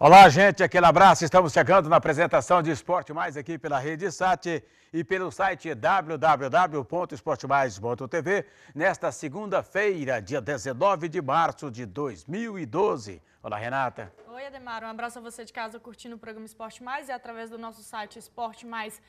Olá, gente, aquele abraço. Estamos chegando na apresentação de Esporte Mais aqui pela Rede Sat e pelo site www.esportemais.tv nesta segunda-feira, dia 19 de março de 2012. Olá, Renata. Oi, Ademar. Um abraço a você de casa curtindo o programa Esporte Mais e através do nosso site esportemais.tv.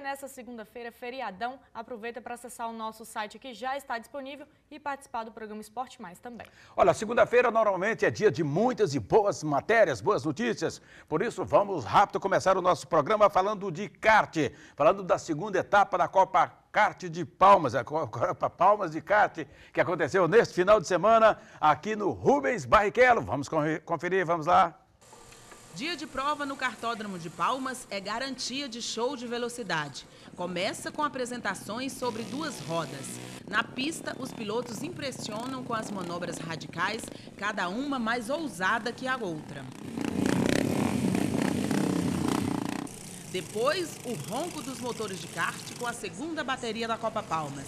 Nessa segunda-feira, feriadão, aproveita para acessar o nosso site que já está disponível e participar do programa Esporte Mais também. Olha, segunda-feira normalmente é dia de muitas e boas matérias, boas notícias. Por isso, vamos rápido começar o nosso programa falando de kart, falando da segunda etapa da Copa Kart de Palmas, a Copa Palmas de Kart, que aconteceu neste final de semana aqui no Rubens Barrichello. Vamos conferir, vamos lá. Dia de prova no Kartódromo de Palmas é garantia de show de velocidade. Começa com apresentações sobre duas rodas. Na pista, os pilotos impressionam com as manobras radicais, cada uma mais ousada que a outra. Depois, o ronco dos motores de kart com a segunda bateria da Copa Palmas.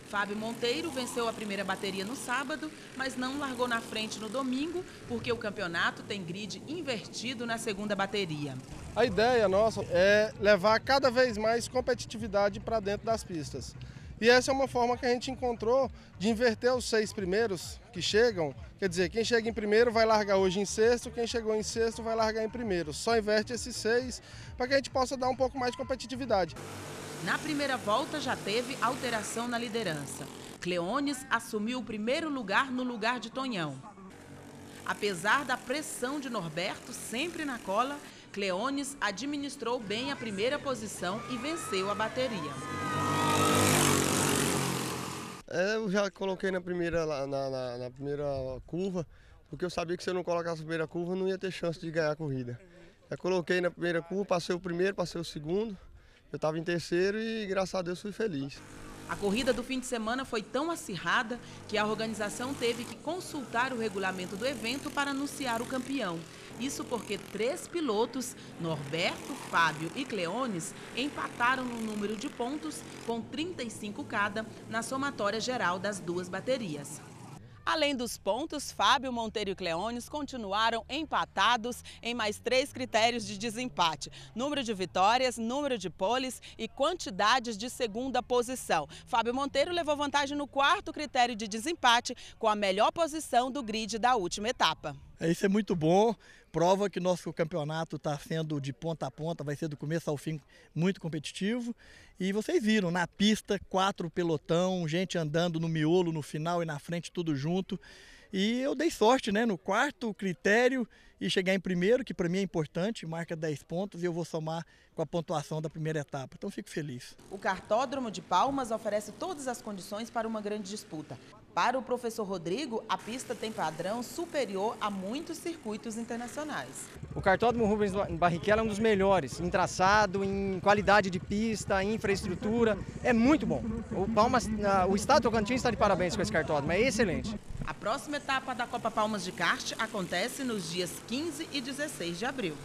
Fábio Monteiro venceu a primeira bateria no sábado, mas não largou na frente no domingo, porque o campeonato tem grid invertido na segunda bateria. A ideia nossa é levar cada vez mais competitividade para dentro das pistas. E essa é uma forma que a gente encontrou de inverter os 6 primeiros que chegam. Quer dizer, quem chega em primeiro vai largar hoje em sexto, quem chegou em sexto vai largar em primeiro. Só inverte esses 6 para que a gente possa dar um pouco mais de competitividade. Na primeira volta já teve alteração na liderança. Cleones assumiu o primeiro lugar no lugar de Tonhão. Apesar da pressão de Norberto sempre na cola, Cleones administrou bem a primeira posição e venceu a bateria. Eu já coloquei na primeira curva, porque eu sabia que se eu não colocasse a primeira curva não ia ter chance de ganhar a corrida. Eu coloquei na primeira curva, passei o primeiro, passei o segundo. Eu estava em terceiro e, graças a Deus, fui feliz. A corrida do fim de semana foi tão acirrada que a organização teve que consultar o regulamento do evento para anunciar o campeão. Isso porque 3 pilotos, Norberto, Fábio e Cleones, empataram no número de pontos com 35 cada na somatória geral das duas baterias. Além dos pontos, Fábio, Monteiro e Cleones continuaram empatados em mais 3 critérios de desempate: número de vitórias, número de poles e quantidades de segunda posição. Fábio Monteiro levou vantagem no 4º critério de desempate, com a melhor posição do grid da última etapa. Isso é muito bom, prova que nosso campeonato está sendo de ponta a ponta, vai ser do começo ao fim muito competitivo. E vocês viram, na pista, 4 pelotão, gente andando no miolo, no final e na frente, tudo junto. E eu dei sorte, né, no 4º critério e chegar em primeiro, que para mim é importante, marca 10 pontos e eu vou somar com a pontuação da primeira etapa. Então fico feliz. O Kartódromo de Palmas oferece todas as condições para uma grande disputa. Para o professor Rodrigo, a pista tem padrão superior a muitos circuitos internacionais. O Kartódromo Rubens Barrichello é um dos melhores, em traçado, em qualidade de pista, em infraestrutura, é muito bom. O estado Tocantins está de parabéns com esse kartódromo, é excelente. A próxima etapa da Copa Palmas de Kart acontece nos dias 15 e 16 de abril.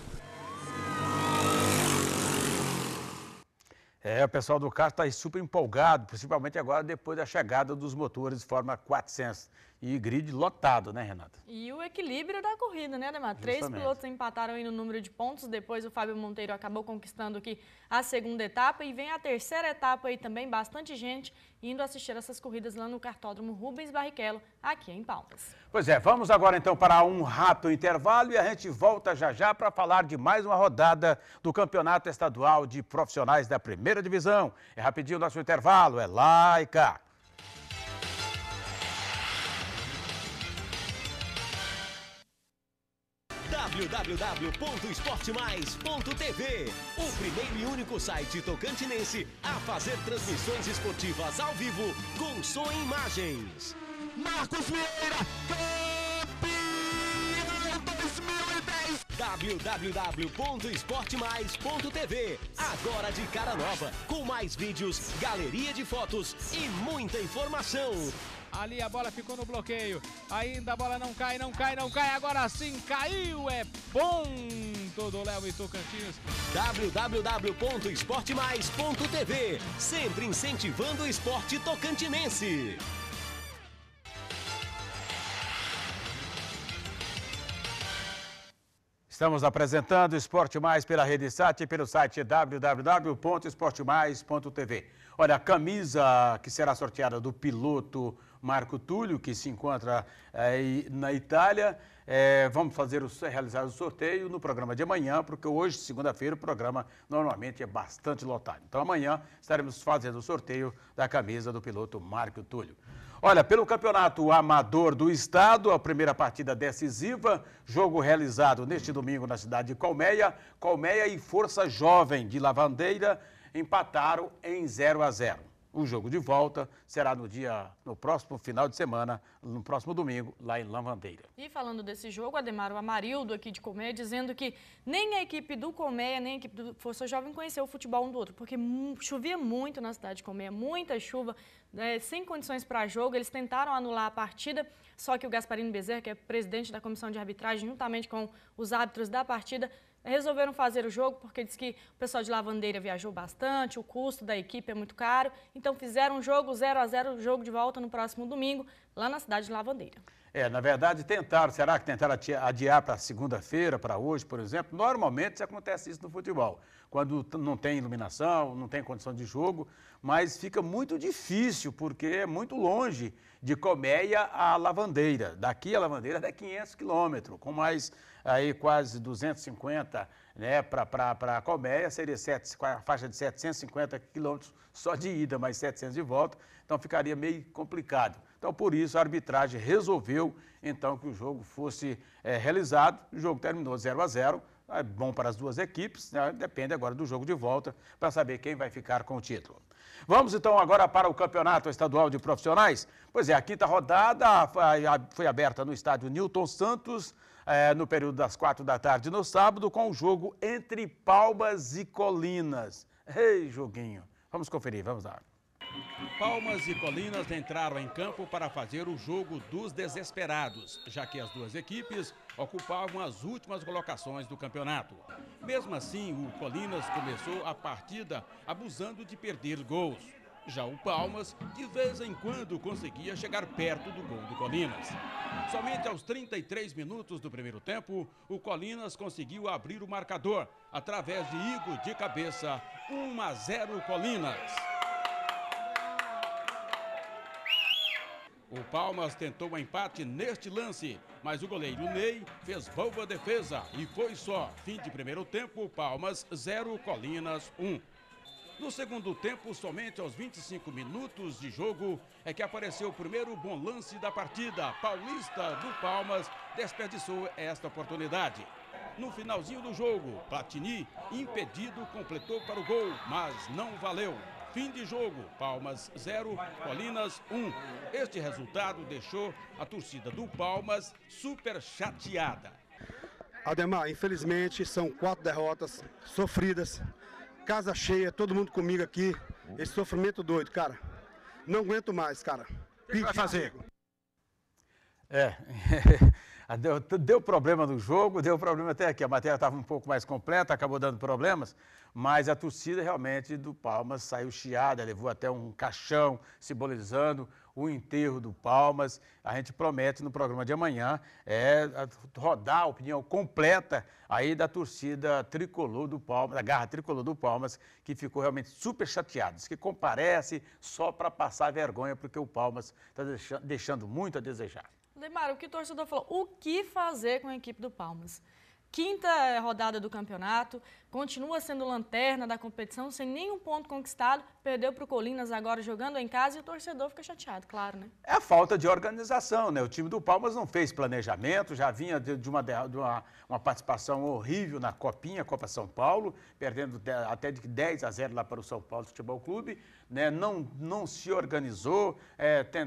O pessoal do kart está super empolgado, principalmente agora depois da chegada dos motores de forma 400 e grid lotado, né, Renata? E o equilíbrio da corrida, né, Ademar? 3 pilotos empataram aí no número de pontos, depois o Fábio Monteiro acabou conquistando aqui a segunda etapa e vem a terceira etapa aí também, bastante gente indo assistir essas corridas lá no Kartódromo Rubens Barrichello, aqui em Palmas. Pois é, vamos agora então para um rápido intervalo e a gente volta já já para falar de mais uma rodada do Campeonato Estadual de Profissionais da Primeira Divisão. É rapidinho o nosso intervalo, é lá e cá. www.esportemais.tv, o primeiro e único site tocantinense a fazer transmissões esportivas ao vivo com som e imagens. Marcos Vieira, campeão 2010. www.esportemais.tv, agora de cara nova, com mais vídeos, galeria de fotos e muita informação. Ali a bola ficou no bloqueio. Ainda a bola não cai, não cai, não cai. Agora sim caiu. É ponto do Léo e Tocantins. www.esportemais.tv, sempre incentivando o esporte tocantinense. Estamos apresentando Esporte Mais pela Rede Sat e pelo site www.esportemais.tv. Olha, a camisa que será sorteada do piloto Marco Túlio, que se encontra aí na Itália, vamos realizar o sorteio no programa de amanhã, porque hoje, segunda-feira, o programa normalmente é bastante lotado. Então amanhã estaremos fazendo o sorteio da camisa do piloto Marco Túlio. Olha, pelo Campeonato Amador do Estado, a primeira partida decisiva, jogo realizado neste domingo na cidade de Colmeia. Colmeia e Força Jovem de Lavandeira empataram em 0-0. O jogo de volta será no próximo final de semana, no próximo domingo, lá em Lavandeira. E falando desse jogo, Ademar, o Amarildo aqui de Colmeia, dizendo que nem a equipe do Colmeia, nem a equipe do Força Jovem conheceu o futebol um do outro, porque chovia muito na cidade de Colmeia, muita chuva, sem condições para jogo. Eles tentaram anular a partida, só que o Gasparino Bezerra, que é presidente da comissão de arbitragem, juntamente com os árbitros da partida, resolveram fazer o jogo porque diz que o pessoal de Lavandeira viajou bastante, o custo da equipe é muito caro, então fizeram um jogo 0-0, jogo de volta no próximo domingo, lá na cidade de Lavandeira. Na verdade será que tentaram adiar para segunda-feira, para hoje, por exemplo? Normalmente acontece isso no futebol, quando não tem iluminação, não tem condição de jogo, mas fica muito difícil, porque é muito longe de Colmeia a Lavandeira. Daqui a Lavandeira dá 500 quilômetros, com mais aí quase 250, né, para Colmeia, seria a faixa de 750 quilômetros só de ida, mais 700 de volta, então ficaria meio complicado. Então, por isso, a arbitragem resolveu, então, que o jogo fosse realizado. O jogo terminou 0-0, é bom para as duas equipes, né? Depende agora do jogo de volta, para saber quem vai ficar com o título. Vamos, então, agora para o Campeonato Estadual de Profissionais. Pois é, a quinta rodada foi aberta no estádio Newton Santos, no período das 4 da tarde no sábado, com o jogo entre Palmas e Colinas. Ei, joguinho! Vamos conferir, vamos lá. Palmas e Colinas entraram em campo para fazer o jogo dos desesperados, já que as duas equipes ocupavam as últimas colocações do campeonato. Mesmo assim, o Colinas começou a partida abusando de perder gols. Já o Palmas, de vez em quando, conseguia chegar perto do gol do Colinas. Somente aos 33 minutos do primeiro tempo, o Colinas conseguiu abrir o marcador, através de Igor de cabeça, 1-0 Colinas. O Palmas tentou um empate neste lance, mas o goleiro Ney fez boa defesa e foi só. Fim de primeiro tempo, Palmas 0, Colinas 1. No segundo tempo, somente aos 25 minutos de jogo, é que apareceu o primeiro bom lance da partida. Paulista do Palmas desperdiçou esta oportunidade. No finalzinho do jogo, Platini, impedido, completou para o gol, mas não valeu. Fim de jogo, Palmas 0, Colinas 1. Este resultado deixou a torcida do Palmas super chateada. Ademar, infelizmente, são 4 derrotas sofridas. Casa cheia, todo mundo comigo aqui. Esse sofrimento doido, cara. Não aguento mais, cara. O que vai fazer? Deu problema no jogo, deu problema até aqui. A matéria estava um pouco mais completa, acabou dando problemas, mas a torcida realmente do Palmas saiu chiada, levou até um caixão simbolizando o enterro do Palmas. A gente promete no programa de amanhã rodar a opinião completa aí da torcida tricolor do Palmas, da garra tricolor do Palmas, que ficou realmente super chateada. Diz que comparece só para passar vergonha, porque o Palmas está deixando muito a desejar. Ademar, o que o torcedor falou, o que fazer com a equipe do Palmas? Quinta rodada do campeonato, continua sendo lanterna da competição, sem nenhum ponto conquistado, perdeu para o Colinas agora jogando em casa e o torcedor fica chateado, claro, né? É a falta de organização, né? O time do Palmas não fez planejamento, já vinha de uma participação horrível na Copinha, Copa São Paulo, perdendo até de 10-0 lá para o São Paulo Futebol Clube, né? Não se organizou,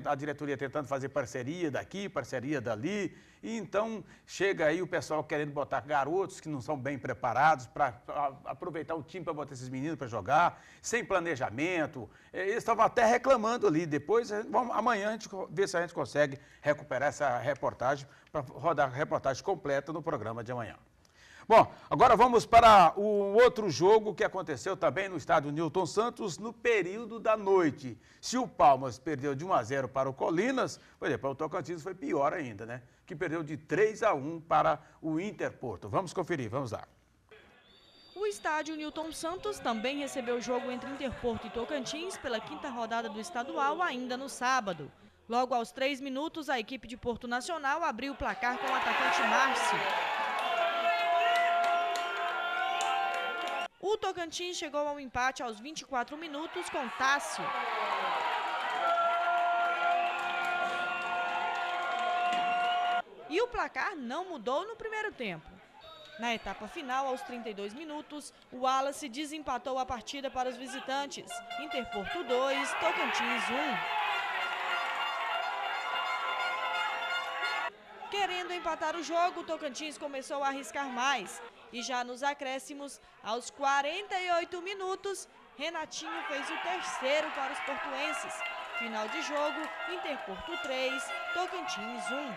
a diretoria tentando fazer parceria daqui, parceria dali, e então chega aí o pessoal querendo botar garotos que não são bem preparados para aproveitar o time para botar esses meninos para jogar, sem planejamento. Eles estavam até reclamando ali. Depois, amanhã a gente vê se a gente consegue recuperar essa reportagem para rodar a reportagem completa no programa de amanhã. Bom, agora vamos para o outro jogo que aconteceu também no estádio Newton Santos no período da noite. Se o Palmas perdeu de 1-0 para o Colinas, por exemplo, para o Tocantins foi pior ainda, né? que perdeu de 3-1 para o Interporto. Vamos conferir, vamos lá. O estádio Newton Santos também recebeu o jogo entre Interporto e Tocantins pela 5ª rodada do estadual ainda no sábado. Logo aos 3 minutos, a equipe de Porto Nacional abriu o placar com o atacante Márcio. O Tocantins chegou ao empate aos 24 minutos com Tássio. E o placar não mudou no primeiro tempo. Na etapa final, aos 32 minutos, o Wallace desempatou a partida para os visitantes. Interporto 2, Tocantins 1. Querendo empatar o jogo, o Tocantins começou a arriscar mais. E já nos acréscimos, aos 48 minutos, Renatinho fez o terceiro para os portuenses. Final de jogo, Interporto 3, Tocantins 1.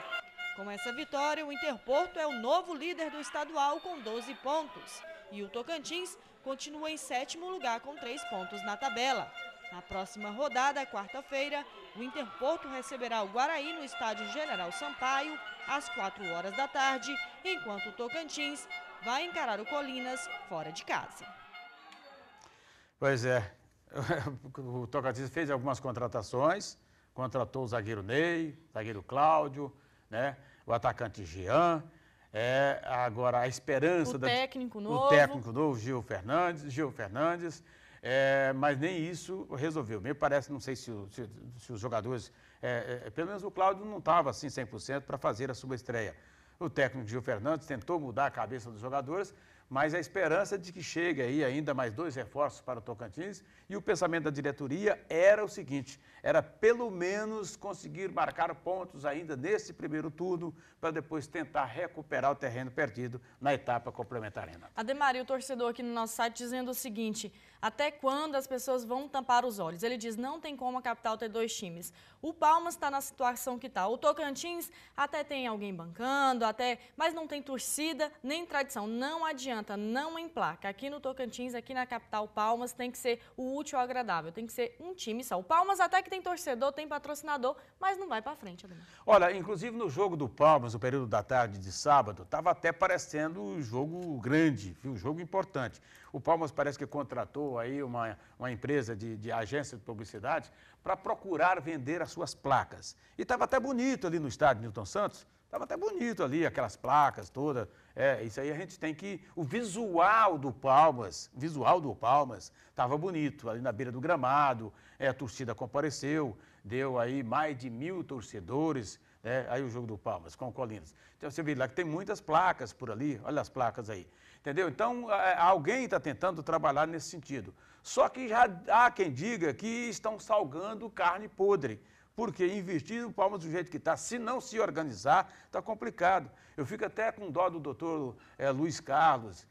Com essa vitória, o Interporto é o novo líder do estadual com 12 pontos. E o Tocantins continua em 7º lugar com 3 pontos na tabela. Na próxima rodada, quarta-feira, o Interporto receberá o Guaraí no estádio General Sampaio, às 4 horas da tarde, enquanto o Tocantins vai encarar o Colinas fora de casa. Pois é, o Tocantins fez algumas contratações, contratou o zagueiro Ney, zagueiro Cláudio, né? O atacante Jean, agora a esperança... O técnico novo, Gil Fernandes, mas nem isso resolveu. Me parece, não sei se os jogadores... pelo menos o Cláudio não estava assim 100% para fazer a sua estreia. O técnico Gil Fernandes tentou mudar a cabeça dos jogadores, mas a esperança de que chegue aí ainda mais 2 reforços para o Tocantins, e o pensamento da diretoria era o seguinte, era pelo menos conseguir marcar pontos ainda nesse primeiro turno, para depois tentar recuperar o terreno perdido na etapa complementar. Ademar, e o torcedor aqui no nosso site dizendo o seguinte, até quando as pessoas vão tampar os olhos? Ele diz, não tem como a capital ter 2 times. O Palmas está na situação que está. O Tocantins até tem alguém bancando, mas não tem torcida nem tradição. Não adianta, não emplaca. Aqui no Tocantins, aqui na capital Palmas, tem que ser o útil ao agradável. Tem que ser um time só. O Palmas até que tem torcedor, tem patrocinador, mas não vai para frente, Ademar. Olha, inclusive no jogo do Palmas, no período da tarde de sábado, estava até parecendo um jogo grande, um jogo importante. O Palmas parece que contratou aí uma empresa de agência de publicidade para procurar vender as suas placas. E estava até bonito ali no estádio Newton Santos, estava até bonito ali, aquelas placas todas. Isso aí a gente tem que... O visual do Palmas estava bonito, ali na beira do gramado, a torcida compareceu, deu aí mais de 1.000 torcedores, aí o jogo do Palmas com o Colinas. Então você vê lá que tem muitas placas por ali, olha as placas aí. Entendeu? Então, alguém está tentando trabalhar nesse sentido. Só que já há quem diga que estão salgando carne podre. Porque investir no Palmas do jeito que está, se não se organizar, está complicado. Eu fico até com dó do doutor Luiz Carlos,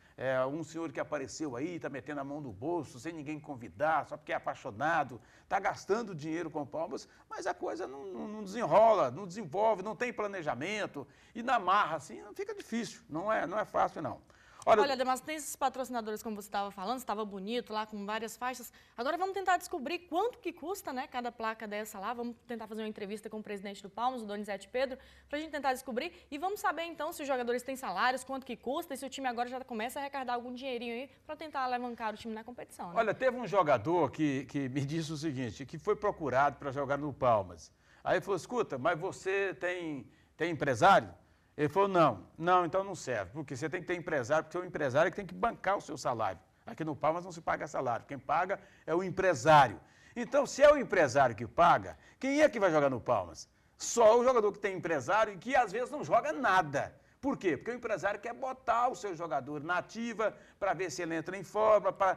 um senhor que apareceu aí, está metendo a mão no bolso, sem ninguém convidar, só porque é apaixonado, está gastando dinheiro com o Palmas, mas a coisa não desenrola, não desenvolve, não tem planejamento. E na marra, assim, fica difícil, não é fácil, não. Olha, Ademar, tem esses patrocinadores, como você estava falando, estava bonito lá, com várias faixas. Agora vamos tentar descobrir quanto que custa, né, cada placa dessa lá. Vamos tentar fazer uma entrevista com o presidente do Palmas, o Donizete Pedro, para a gente tentar descobrir. E vamos saber, então, se os jogadores têm salários, quanto que custa, e se o time agora já começa a arrecadar algum dinheirinho aí para tentar alavancar o time na competição, né? Olha, teve um jogador que me disse o seguinte, que foi procurado para jogar no Palmas. Aí ele falou, escuta, mas você tem empresário? Ele falou, não, então não serve, porque você tem que ter empresário, porque o empresário é que tem que bancar o seu salário. Aqui no Palmas não se paga salário, quem paga é o empresário. Então, se é o empresário que paga, quem é que vai jogar no Palmas? Só o jogador que tem empresário e que às vezes não joga nada. Por quê? Porque o empresário quer botar o seu jogador na ativa para ver se ele entra em forma, para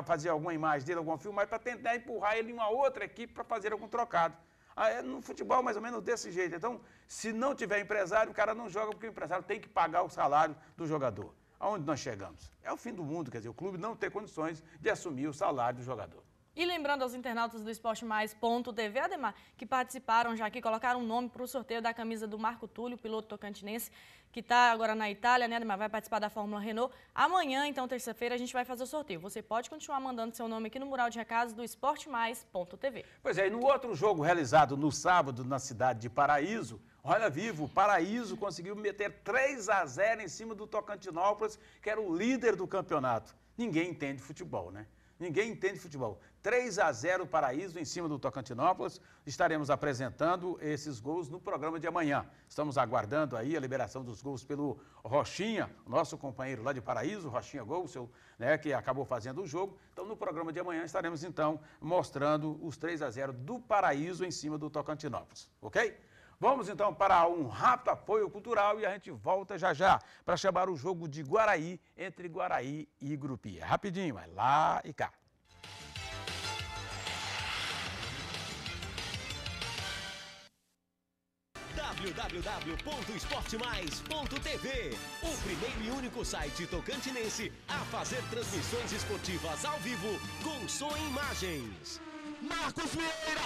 fazer alguma imagem dele, alguma filmagem, para tentar empurrar ele em uma outra equipe para fazer algum trocado. No futebol, mais ou menos desse jeito. Então, se não tiver empresário, o cara não joga porque o empresário tem que pagar o salário do jogador. Aonde nós chegamos? É o fim do mundo, quer dizer, o clube não ter condições de assumir o salário do jogador. E lembrando aos internautas do esportemais.tv, Ademar, que participaram já aqui, colocaram um nome para o sorteio da camisa do Marco Túlio, piloto tocantinense, que está agora na Itália, né, Ademar? Vai participar da Fórmula Renault. Amanhã, então, terça-feira, a gente vai fazer o sorteio. Você pode continuar mandando seu nome aqui no mural de recados do esportemais.tv. Pois é, e no outro jogo realizado no sábado na cidade de Paraíso, olha vivo, o Paraíso conseguiu meter 3-0 em cima do Tocantinópolis, que era o líder do campeonato. Ninguém entende futebol, né? Ninguém entende futebol. 3-0 Paraíso em cima do Tocantinópolis. Estaremos apresentando esses gols no programa de amanhã. Estamos aguardando aí a liberação dos gols pelo Rochinha, nosso companheiro lá de Paraíso, Rochinha Gol, que acabou fazendo o jogo. Então, no programa de amanhã estaremos, então, mostrando os 3-0 do Paraíso em cima do Tocantinópolis, ok? Vamos, então, para um rápido apoio cultural e a gente volta já já para chamar o jogo de Guaraí, entre Guaraí e Gurupi. É rapidinho, é lá e cá. www.esportemais.tv, o primeiro e único site tocantinense a fazer transmissões esportivas ao vivo com som e imagens. Marcos Vieira,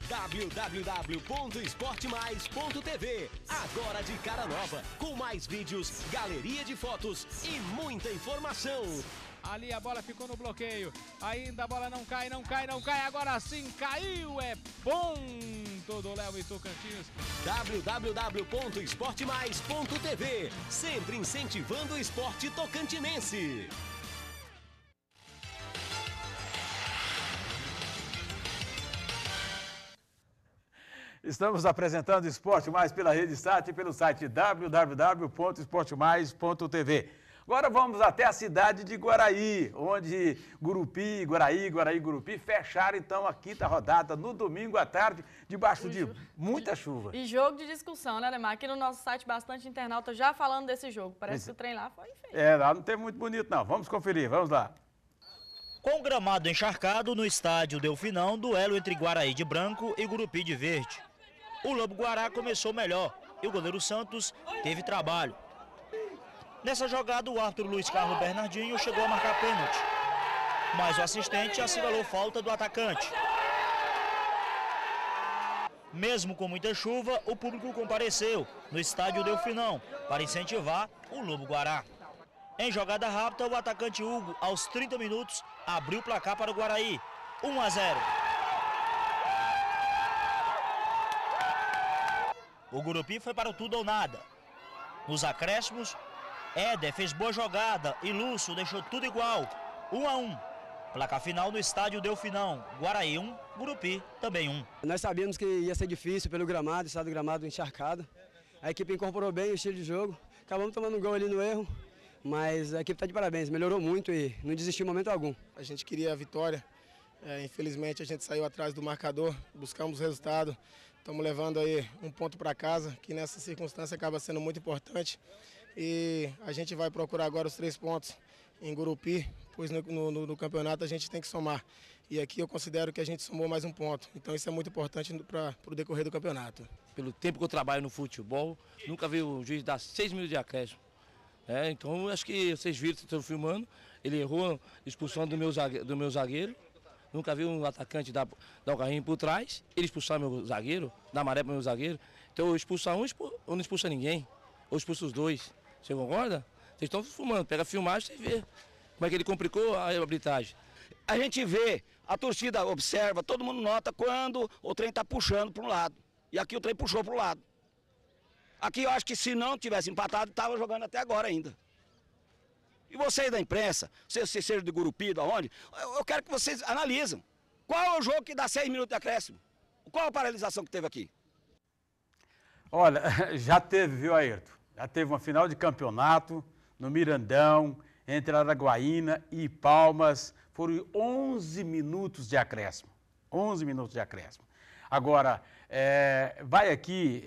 www.esportemais.tv, agora de cara nova, com mais vídeos, galeria de fotos e muita informação. Ali a bola ficou no bloqueio, ainda a bola não cai, agora sim caiu, é ponto do Léo e Tocantins. www.esportemais.tv, sempre incentivando o esporte tocantinense. Estamos apresentando Esporte Mais pela Rede Sat e pelo site www.esportemais.tv. Agora vamos até a cidade de Guaraí, onde Gurupi, Guaraí, Gurupi fecharam então a quinta rodada no domingo à tarde, debaixo de muita chuva. E jogo de discussão, né, Ademar? Aqui no nosso site, bastante internauta já falando desse jogo. Parece que o trem lá foi feio. Lá não tem muito bonito não. Vamos conferir, vamos lá. Com o gramado encharcado no estádio Delfinão, duelo entre Guaraí de branco e Gurupi de verde. O Lobo Guará começou melhor e o goleiro Santos teve trabalho. Nessa jogada, o árbitro Luiz Carlos Bernardinho chegou a marcar pênalti, mas o assistente assinalou falta do atacante. Mesmo com muita chuva, o público compareceu no estádio Delfinão para incentivar o Lobo Guará. Em jogada rápida, o atacante Hugo, aos 30 minutos, abriu o placar para o Guaraí, 1-0. O Gurupi foi para o tudo ou nada. Nos acréscimos, Éder fez boa jogada e Lúcio deixou tudo igual, 1-1. Placar final no estádio Delfinão, Guaraí 1, Gurupi também 1. Nós sabíamos que ia ser difícil pelo gramado, estado do gramado encharcado. A equipe incorporou bem o estilo de jogo, acabamos tomando um gol ali no erro, mas a equipe está de parabéns, melhorou muito e não desistiu em momento algum. A gente queria a vitória, infelizmente a gente saiu atrás do marcador, buscamos o resultado. Estamos levando aí um ponto para casa, que nessa circunstância acaba sendo muito importante. E a gente vai procurar agora os 3 pontos em Gurupi, pois no campeonato a gente tem que somar. E aqui eu considero que a gente somou mais um ponto. Então isso é muito importante para o decorrer do campeonato. Pelo tempo que eu trabalho no futebol, nunca vi o juiz dar 6 minutos de acréscimo. Então acho que vocês viram, estão filmando, ele errou a expulsão do meu zagueiro. Nunca vi um atacante dar o carrinho por trás, ele expulsar meu zagueiro, dar maré para meu zagueiro. Então eu expulsar um ou não expulsa ninguém, ou expulsa os dois. Você concorda? Vocês estão filmando, pega a filmagem e você vê como é que ele complicou a arbitragem. A gente vê, a torcida observa, todo mundo nota quando o trem está puxando para um lado. E aqui o trem puxou para o lado. Aqui eu acho que se não tivesse empatado, estava jogando até agora ainda. E vocês da imprensa, vocês sejam de Gurupi, de onde, eu quero que vocês analisem. Qual é o jogo que dá 6 minutos de acréscimo? Qual a paralisação que teve aqui? Olha, já teve, viu, Ayrton? Já teve uma final de campeonato no Mirandão, entre Araguaína e Palmas. Foram 11 minutos de acréscimo. 11 minutos de acréscimo. Agora, vai aqui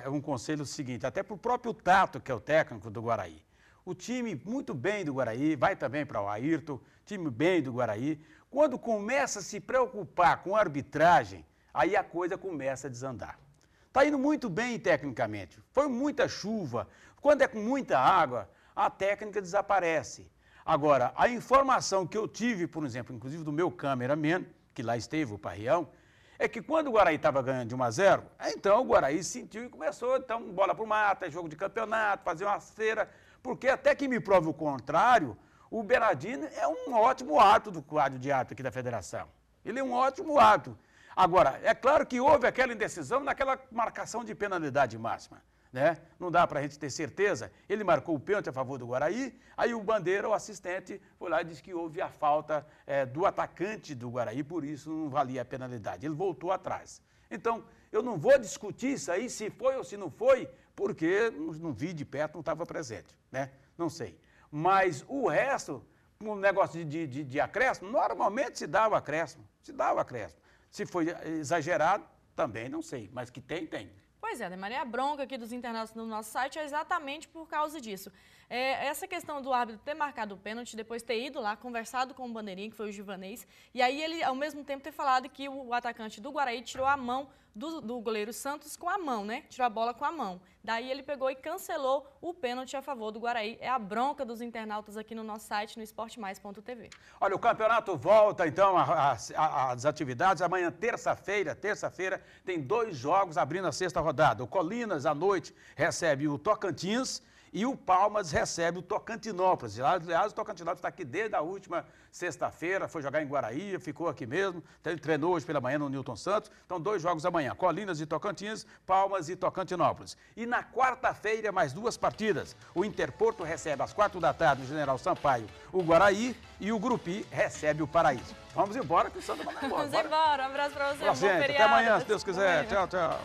um conselho seguinte, até para o próprio Tato, que é o técnico do Guaraí. O time muito bem do Guaraí, vai também para o Ayrton, time bem do Guaraí. Quando começa a se preocupar com a arbitragem, aí a coisa começa a desandar. Está indo muito bem tecnicamente, foi muita chuva. Quando é com muita água, a técnica desaparece. Agora, a informação que eu tive, por exemplo, inclusive do meu cameraman, que lá esteve, o Parrião, é que quando o Guaraí estava ganhando de 1-0, então o Guaraí sentiu e começou, então, bola pro mata, jogo de campeonato, fazer uma cera, porque até que me prove o contrário, o Bernardino é um ótimo árbitro do quadro de árbitro aqui da federação. Ele é um ótimo árbitro. Agora, é claro que houve aquela indecisão naquela marcação de penalidade máxima, né? Não dá para a gente ter certeza. Ele marcou o pênalti a favor do Guaraí, aí o Bandeira, o assistente, foi lá e disse que houve a falta do atacante do Guaraí, por isso não valia a penalidade. Ele voltou atrás. Então, eu não vou discutir isso aí, se foi ou se não foi, porque não vi de perto, não estava presente, né? Não sei. Mas o resto, um negócio de acréscimo, normalmente se dá o acréscimo, Se foi exagerado, também não sei, mas que tem. Pois é, Ademar, a bronca aqui dos internautas no nosso site é exatamente por causa disso. Essa questão do árbitro ter marcado o pênalti, depois ter ido lá, conversado com o bandeirinha, que foi o Givanês, e aí ele, ao mesmo tempo, ter falado que o atacante do Guaraí tirou a mão do goleiro Santos com a mão, né? Tirou a bola com a mão. Daí ele pegou e cancelou o pênalti a favor do Guaraí. É a bronca dos internautas aqui no nosso site, no esportemais.tv. Olha, o campeonato volta, então, às atividades. Amanhã, terça-feira, tem 2 jogos abrindo a 6ª rodada. O Colinas, à noite, recebe o Tocantins e o Palmas recebe o Tocantinópolis. Aliás, o Tocantinópolis está aqui desde a última sexta-feira, foi jogar em Guaraí, ficou aqui mesmo, treinou hoje pela manhã no Newton Santos. Então, 2 jogos amanhã, Colinas e Tocantins, Palmas e Tocantinópolis. E na quarta-feira, mais 2 partidas. O Interporto recebe às 4 da tarde no General Sampaio o Guaraí e o Grupi recebe o Paraíso. Vamos embora que o Sandro vai embora. Vamos embora, um abraço para você, Até amanhã, se Deus quiser. Tchau, tchau.